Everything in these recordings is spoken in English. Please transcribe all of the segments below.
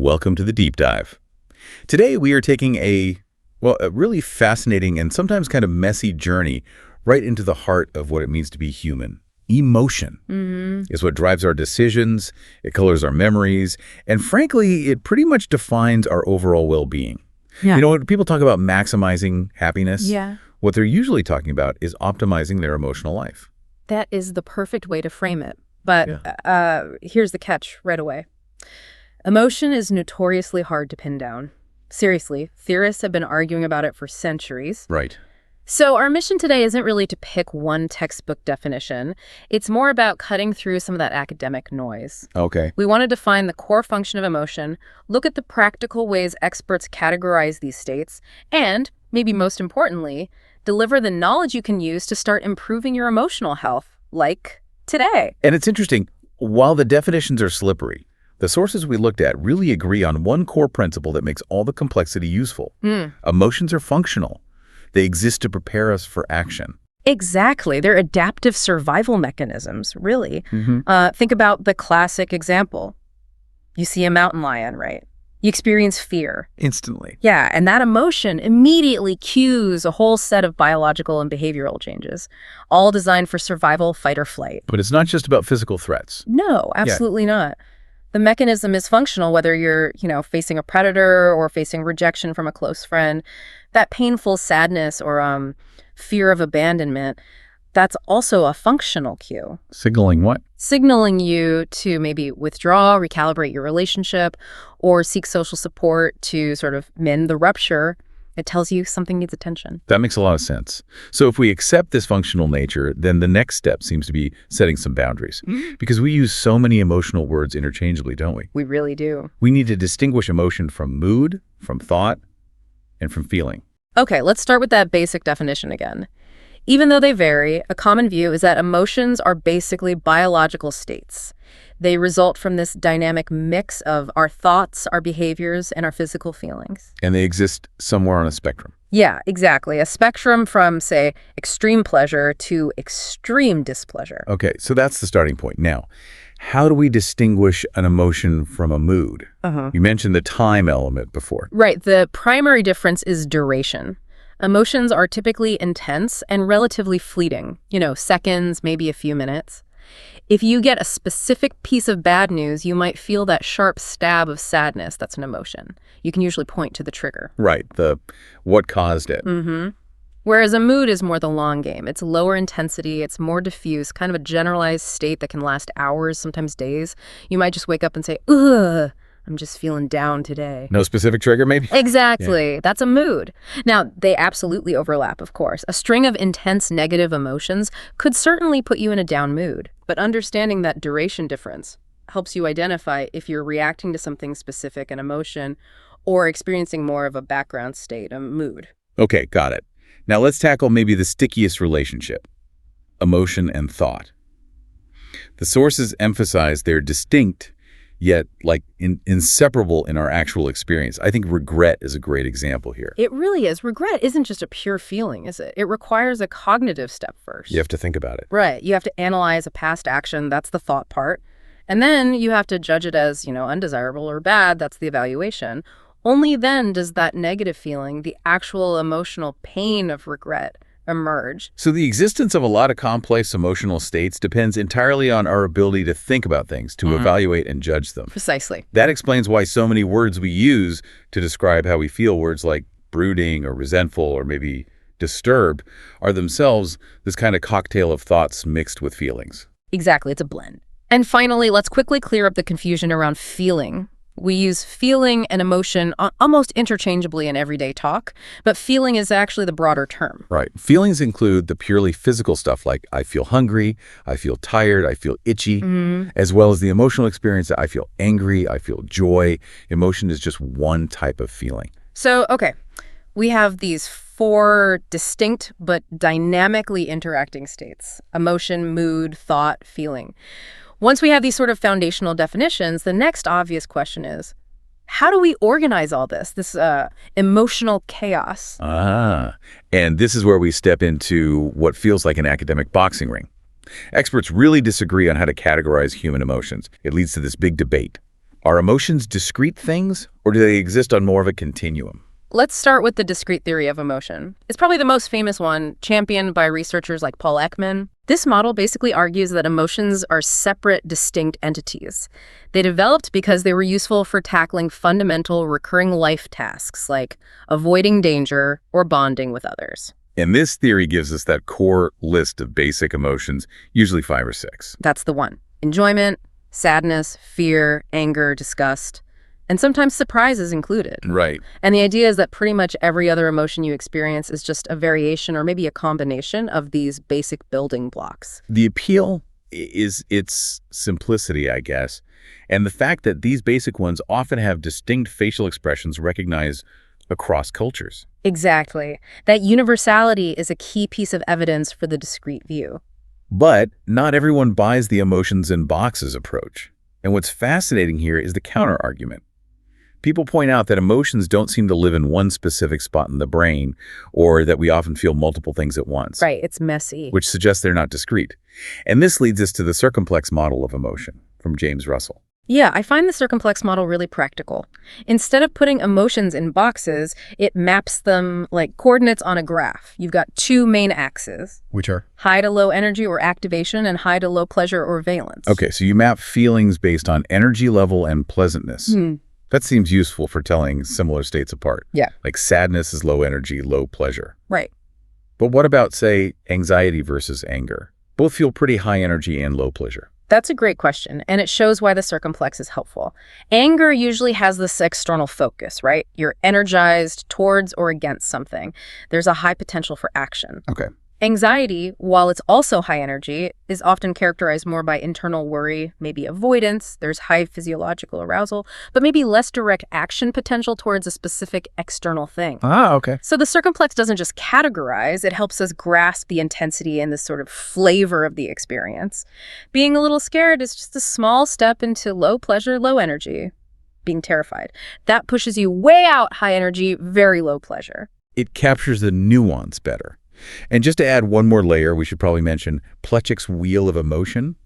Welcome to the Deep Dive. Today we are taking a really fascinating and sometimes kind of messy journey right into the heart of what it means to be human. Emotion is what drives our decisions, it colors our memories, and frankly, it pretty much defines our overall well-being. Yeah. You know, when people talk about maximizing happiness, Yeah. what they're usually talking about is optimizing their emotional life. That is the perfect way to frame it. But here's the catch right away. Emotion is notoriously hard to pin down. Seriously, theorists have been arguing about it for centuries. Right. So our mission today isn't really to pick one textbook definition. It's more about cutting through some of that academic noise. Okay. We want to define the core function of emotion, look at the practical ways experts categorize these states, and, maybe most importantly, deliver the knowledge you can use to start improving your emotional health, like today. And it's interesting, while the definitions are slippery, the sources we looked at really agree on one core principle that makes all the complexity useful. Emotions are functional. They exist to prepare us for action. Exactly. They're adaptive survival mechanisms, really. Think about the classic example. You see a mountain lion, right? You experience fear. Instantly. Yeah, and that emotion immediately cues a whole set of biological and behavioral changes, all designed for survival, fight, or flight. But it's not just about physical threats. No, absolutely not. The mechanism is functional whether you're, facing a predator or facing rejection from a close friend. That painful sadness or fear of abandonment, that's also a functional cue. Signaling what? Signaling you to maybe withdraw, recalibrate your relationship, or seek social support to sort of mend the rupture. It tells you something needs attention. That makes a lot of sense. So if we accept this functional nature, then the next step seems to be setting some boundaries. Because we use so many emotional words interchangeably, don't we? We really do. We need to distinguish emotion from mood, from thought, and from feeling. Okay, let's start with that basic definition again. Even though they vary, a common view is that emotions are basically biological states. They result from this dynamic mix of our thoughts, our behaviors, and our physical feelings. And they exist somewhere on a spectrum. Yeah, exactly. A spectrum from, say, extreme pleasure to extreme displeasure. Okay, so that's the starting point. Now, how do we distinguish an emotion from a mood? You mentioned the time element before. Right. The primary difference is duration. Emotions are typically intense and relatively fleeting, seconds, maybe a few minutes. If you get a specific piece of bad news, you might feel that sharp stab of sadness. That's an emotion. You can usually point to the trigger. Right, what caused it. Whereas a mood is more the long game. It's lower intensity, it's more diffuse, kind of a generalized state that can last hours, sometimes days. You might just wake up and say, ugh, I'm just feeling down today. No specific trigger, maybe? Exactly. Yeah. That's a mood. Now, they absolutely overlap, of course. A string of intense negative emotions could certainly put you in a down mood. But understanding that duration difference helps you identify if you're reacting to something specific, an emotion, or experiencing more of a background state, a mood. Okay, got it. Now let's tackle maybe the stickiest relationship, emotion and thought. The sources emphasize they're distinct, yet inseparable in our actual experience. I think regret is a great example here. It really is. Regret isn't just a pure feeling, is it? It requires a cognitive step first. You have to think about it. Right. You have to analyze a past action. That's the thought part. And then you have to judge it as, undesirable or bad. That's the evaluation. Only then does that negative feeling, the actual emotional pain of regret, emerge. So the existence of a lot of complex emotional states depends entirely on our ability to think about things, to evaluate and judge them. Precisely. That explains why so many words we use to describe how we feel, words like brooding or resentful or maybe disturbed, are themselves this kind of cocktail of thoughts mixed with feelings. Exactly. It's a blend. And finally, let's quickly clear up the confusion around feeling. We use feeling and emotion almost interchangeably in everyday talk, but feeling is actually the broader term. Right. Feelings include the purely physical stuff like I feel hungry, I feel tired, I feel itchy, as well as the emotional experience that I feel angry, I feel joy. Emotion is just one type of feeling. So, okay, we have these 4 distinct but dynamically interacting states: emotion, mood, thought, feeling. Once we have these sort of foundational definitions, the next obvious question is, how do we organize all this emotional chaos? And this is where we step into what feels like an academic boxing ring. Experts really disagree on how to categorize human emotions. It leads to this big debate. Are emotions discrete things, or do they exist on more of a continuum? Let's start with the discrete theory of emotion. It's probably the most famous one, championed by researchers like Paul Ekman. This model basically argues that emotions are separate, distinct entities. They developed because they were useful for tackling fundamental, recurring life tasks like avoiding danger or bonding with others. And this theory gives us that core list of basic emotions, usually 5 or 6. That's the one. Enjoyment, sadness, fear, anger, disgust, and sometimes surprise is included. Right. And the idea is that pretty much every other emotion you experience is just a variation or maybe a combination of these basic building blocks. The appeal is its simplicity, I guess, and the fact that these basic ones often have distinct facial expressions recognized across cultures. Exactly. That universality is a key piece of evidence for the discrete view. But not everyone buys the emotions in boxes approach. And what's fascinating here is the counter-argument. People point out that emotions don't seem to live in one specific spot in the brain, or that we often feel multiple things at once. Right, it's messy. Which suggests they're not discrete. And this leads us to the circumplex model of emotion from James Russell. Yeah, I find the circumplex model really practical. Instead of putting emotions in boxes, it maps them like coordinates on a graph. You've got 2 main axes. Which are? High to low energy or activation and high to low pleasure or valence. Okay, so you map feelings based on energy level and pleasantness. That seems useful for telling similar states apart. Yeah. Like sadness is low energy, low pleasure. Right. But what about, say, anxiety versus anger? Both feel pretty high energy and low pleasure. That's a great question, and it shows why the circumplex is helpful. Anger usually has this external focus, right? You're energized towards or against something. There's a high potential for action. Okay. Anxiety, while it's also high energy, is often characterized more by internal worry, maybe avoidance. There's high physiological arousal, but maybe less direct action potential towards a specific external thing. Okay. So the circumplex doesn't just categorize, it helps us grasp the intensity and the sort of flavor of the experience. Being a little scared is just a small step into low pleasure, low energy. Being terrified. That pushes you way out high energy, very low pleasure. It captures the nuance better. And just to add one more layer, we should probably mention Plečik's wheel of emotion.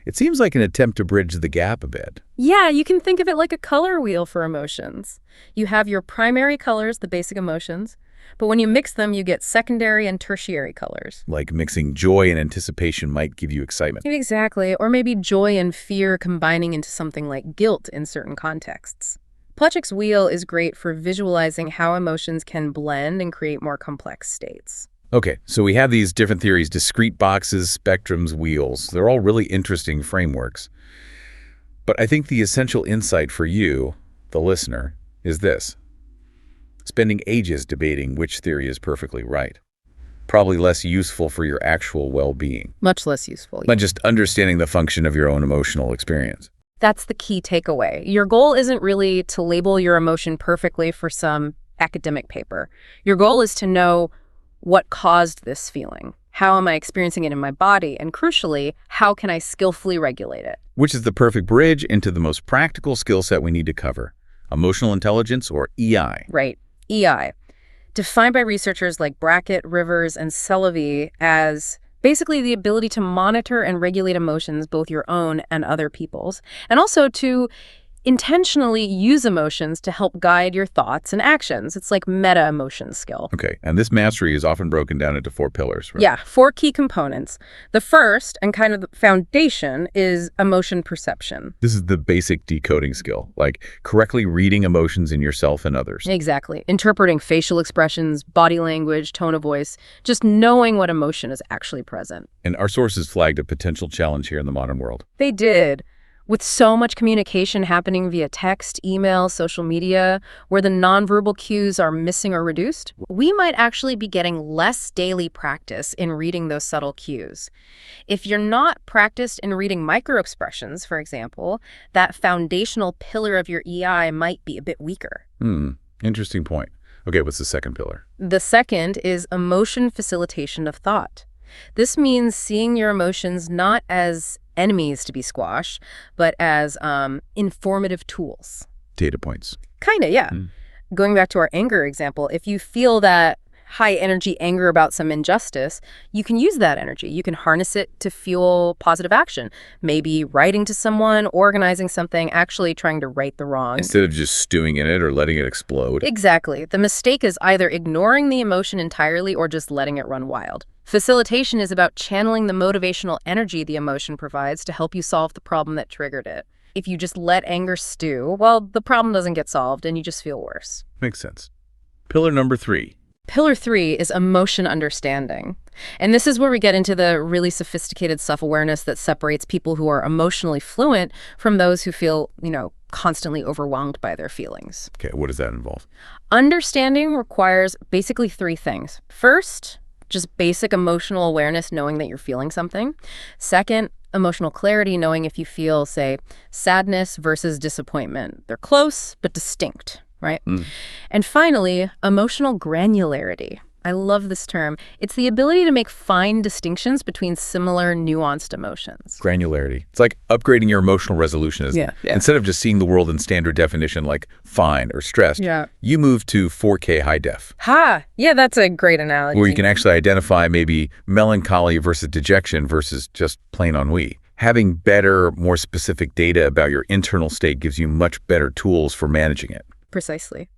It seems like an attempt to bridge the gap a bit. Yeah, you can think of it like a color wheel for emotions. You have your primary colors, the basic emotions, but when you mix them, you get secondary and tertiary colors. Like mixing joy and anticipation might give you excitement. Exactly, or maybe joy and fear combining into something like guilt in certain contexts. Plečik's wheel is great for visualizing how emotions can blend and create more complex states. Okay, so we have these different theories, discrete boxes, spectrums, wheels. They're all really interesting frameworks. But I think the essential insight for you, the listener, is this. Spending ages debating which theory is perfectly right. Probably less useful for your actual well-being. Much less useful. Than just understanding the function of your own emotional experience. That's the key takeaway. Your goal isn't really to label your emotion perfectly for some academic paper. Your goal is to know what caused this feeling? How am I experiencing it in my body? And crucially, how can I skillfully regulate it? Which is the perfect bridge into the most practical skill set we need to cover, emotional intelligence, or EI. Right, EI. Defined by researchers like Brackett, Rivers, and Selovey as basically the ability to monitor and regulate emotions, both your own and other people's, and also to intentionally use emotions to help guide your thoughts and actions. It's like meta-emotion skill. Okay, and this mastery is often broken down into 4 pillars, right? Yeah, 4 key components. The first, and kind of the foundation, is emotion perception. This is the basic decoding skill, like correctly reading emotions in yourself and others. Exactly. Interpreting facial expressions, body language, tone of voice, just knowing what emotion is actually present. And our sources flagged a potential challenge here in the modern world. They did. With so much communication happening via text, email, social media, where the nonverbal cues are missing or reduced, we might actually be getting less daily practice in reading those subtle cues. If you're not practiced in reading microexpressions, for example, that foundational pillar of your EI might be a bit weaker. Interesting point. Okay, what's the second pillar? The second is emotion facilitation of thought. This means seeing your emotions not as enemies to be squashed, but as informative tools. Data points. Kinda, yeah. Going back to our anger example, if you feel that high energy anger about some injustice, you can use that energy. You can harness it to fuel positive action. Maybe writing to someone, organizing something, actually trying to right the wrong. Instead of just stewing in it or letting it explode. Exactly. The mistake is either ignoring the emotion entirely or just letting it run wild. Facilitation is about channeling the motivational energy the emotion provides to help you solve the problem that triggered it. If you just let anger stew, well, the problem doesn't get solved and you just feel worse. Makes sense. Pillar number 3. Pillar 3 is emotion understanding. And this is where we get into the really sophisticated self-awareness that separates people who are emotionally fluent from those who feel, constantly overwhelmed by their feelings. Okay, what does that involve? Understanding requires basically 3 things. First, just basic emotional awareness, knowing that you're feeling something. Second, emotional clarity, knowing if you feel, say, sadness versus disappointment. They're close, but distinct, right? And finally, emotional granularity. I love this term. It's the ability to make fine distinctions between similar, nuanced emotions. Granularity. It's like upgrading your emotional resolution. Yeah. Instead of just seeing the world in standard definition like fine or stressed, you move to 4K high def. Yeah, that's a great analogy. Where you can actually identify maybe melancholy versus dejection versus just plain ennui. Having better, more specific data about your internal state gives you much better tools for managing it. Precisely.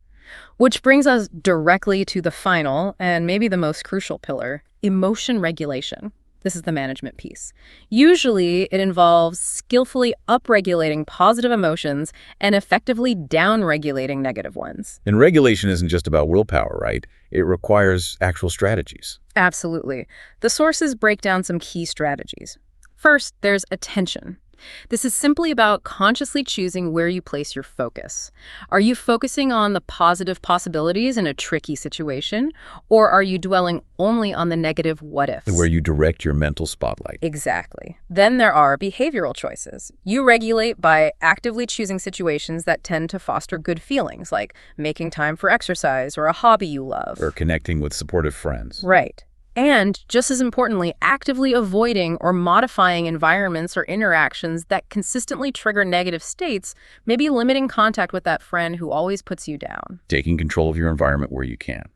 Which brings us directly to the final and maybe the most crucial pillar, emotion regulation. This is the management piece. Usually, it involves skillfully upregulating positive emotions and effectively downregulating negative ones. And regulation isn't just about willpower, right? It requires actual strategies. Absolutely. The sources break down some key strategies. First, there's attention. This is simply about consciously choosing where you place your focus. Are you focusing on the positive possibilities in a tricky situation, or are you dwelling only on the negative what-ifs? Where you direct your mental spotlight. Exactly. Then there are behavioral choices. You regulate by actively choosing situations that tend to foster good feelings, like making time for exercise or a hobby you love. Or connecting with supportive friends. Right. And, just as importantly, actively avoiding or modifying environments or interactions that consistently trigger negative states, maybe limiting contact with that friend who always puts you down. Taking control of your environment where you can.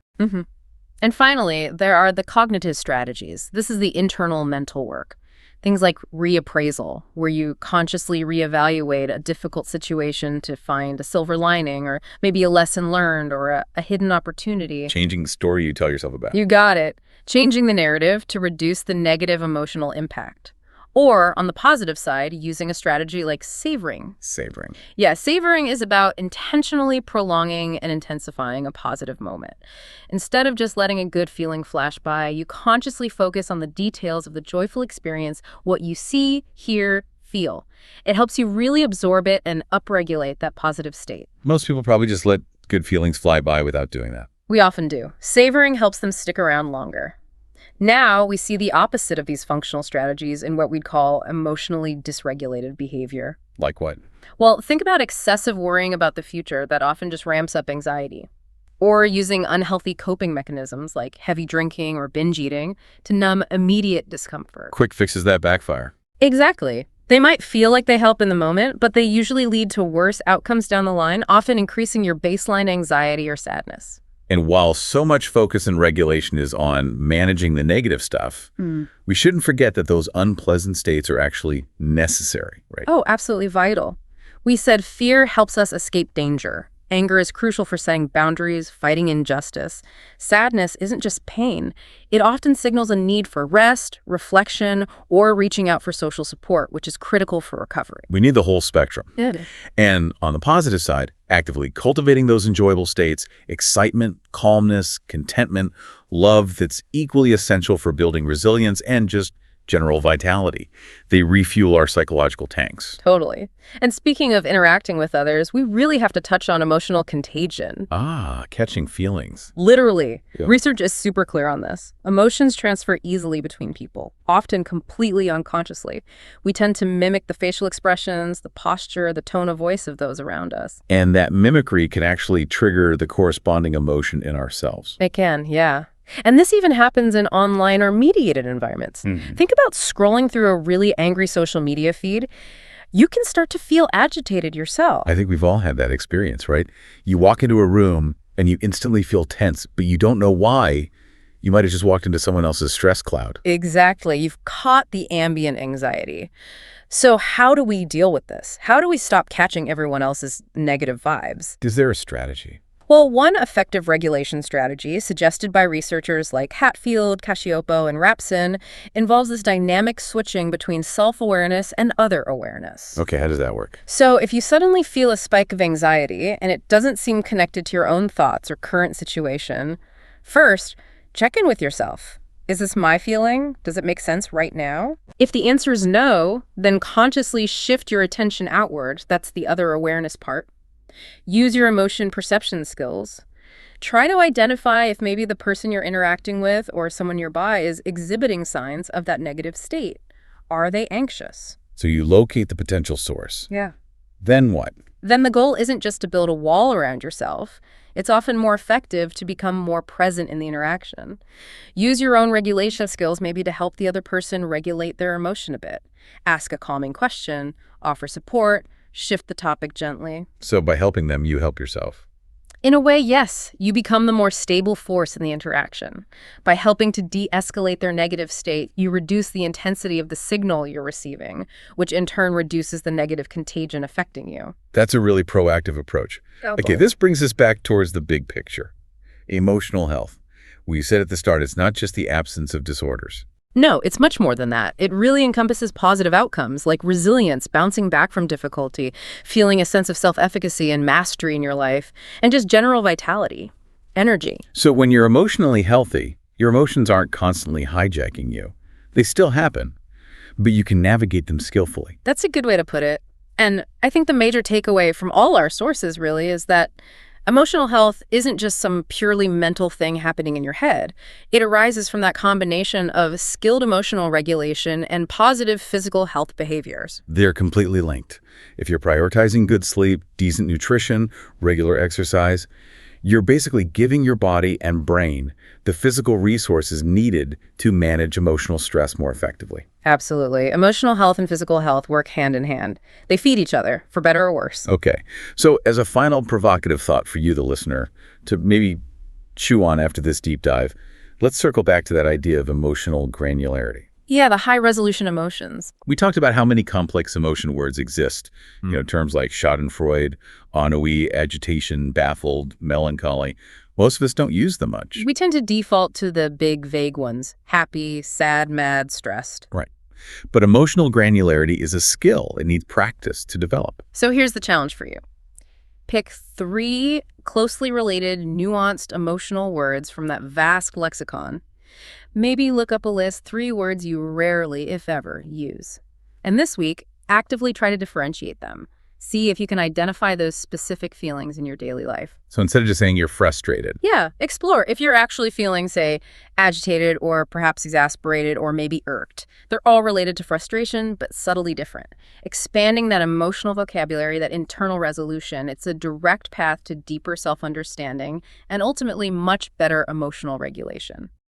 And finally, there are the cognitive strategies. This is the internal mental work. Things like reappraisal, where you consciously reevaluate a difficult situation to find a silver lining or maybe a lesson learned or a hidden opportunity. Changing the story you tell yourself about. You got it. Changing the narrative to reduce the negative emotional impact. Or, on the positive side, using a strategy like savoring. Savoring. Yeah, savoring is about intentionally prolonging and intensifying a positive moment. Instead of just letting a good feeling flash by, you consciously focus on the details of the joyful experience, what you see, hear, feel. It helps you really absorb it and upregulate that positive state. Most people probably just let good feelings fly by without doing that. We often do. Savoring helps them stick around longer. Now, we see the opposite of these functional strategies in what we'd call emotionally dysregulated behavior. Like what? Well, think about excessive worrying about the future that often just ramps up anxiety. Or using unhealthy coping mechanisms like heavy drinking or binge eating to numb immediate discomfort. Quick fixes that backfire. Exactly. They might feel like they help in the moment, but they usually lead to worse outcomes down the line, often increasing your baseline anxiety or sadness. And while so much focus and regulation is on managing the negative stuff, we shouldn't forget that those unpleasant states are actually necessary, right? Oh, absolutely vital. We said fear helps us escape danger. Anger is crucial for setting boundaries, fighting injustice. Sadness isn't just pain. It often signals a need for rest, reflection, or reaching out for social support, which is critical for recovery. We need the whole spectrum. Yeah. And on the positive side, actively cultivating those enjoyable states, excitement, calmness, contentment, love that's equally essential for building resilience and just general vitality. They refuel our psychological tanks. Totally. And speaking of interacting with others, we really have to touch on emotional contagion. Catching feelings. Literally. Yeah. Research is super clear on this. Emotions transfer easily between people, often completely unconsciously. We tend to mimic the facial expressions, the posture, the tone of voice of those around us. And that mimicry can actually trigger the corresponding emotion in ourselves. It can, yeah. And this even happens in online or mediated environments. Think about scrolling through a really angry social media feed. You can start to feel agitated yourself. I think we've all had that experience, right? You walk into a room and you instantly feel tense, but you don't know why. You might have just walked into someone else's stress cloud. Exactly. You've caught the ambient anxiety. So how do we deal with this? How do we stop catching everyone else's negative vibes? Is there a strategy? Well, one effective regulation strategy suggested by researchers like Hatfield, Cacioppo, and Rapson involves this dynamic switching between self-awareness and other awareness. Okay, how does that work? So if you suddenly feel a spike of anxiety and it doesn't seem connected to your own thoughts or current situation, first, check in with yourself. Is this my feeling? Does it make sense right now? If the answer is no, then consciously shift your attention outward. That's the other awareness part. Use your emotion perception skills. Try to identify if maybe the person you're interacting with or someone nearby is exhibiting signs of that negative state. Are they anxious? So you locate the potential source. Yeah. Then what? Then the goal isn't just to build a wall around yourself. It's often more effective to become more present in the interaction. Use your own regulation skills maybe to help the other person regulate their emotion a bit. Ask a calming question, offer support, shift the topic gently. So by helping them, you help yourself. In a way, yes, you become the more stable force in the interaction. By helping to de-escalate their negative state, you reduce the intensity of the signal you're receiving, which in turn reduces the negative contagion affecting you. That's a really proactive approach. Okay, this brings us back towards the big picture. Emotional health. We said at the start, it's not just the absence of disorders. No, it's much more than that. It really encompasses positive outcomes like resilience, bouncing back from difficulty, feeling a sense of self-efficacy and mastery in your life, and just general vitality, energy. So when you're emotionally healthy, your emotions aren't constantly hijacking you. They still happen, but you can navigate them skillfully. That's a good way to put it. And I think the major takeaway from all our sources really is that emotional health isn't just some purely mental thing happening in your head. It arises from that combination of skilled emotional regulation and positive physical health behaviors. They're completely linked. If you're prioritizing good sleep, decent nutrition, regular exercise, you're basically giving your body and brain the physical resources needed to manage emotional stress more effectively. Absolutely. Emotional health and physical health work hand in hand. They feed each other, for better or worse. Okay. So as a final provocative thought for you, the listener, to maybe chew on after this deep dive, let's circle back to that idea of emotional granularity. Yeah, the high-resolution emotions. We talked about how many complex emotion words exist. Terms like schadenfreude, ennui, agitation, baffled, melancholy. Most of us don't use them much. We tend to default to the big, vague ones. Happy, sad, mad, stressed. Right. But emotional granularity is a skill. It needs practice to develop. So here's the challenge for you. Pick 3 closely related, nuanced emotional words from that vast lexicon. Maybe look up a list 3 words you rarely, if ever, use. And this week, actively try to differentiate them. See if you can identify those specific feelings in your daily life. So instead of just saying you're frustrated. Yeah, explore if you're actually feeling, say, agitated or perhaps exasperated or maybe irked. They're all related to frustration, but subtly different. Expanding that emotional vocabulary, that internal resolution, it's a direct path to deeper self-understanding and ultimately much better emotional regulation.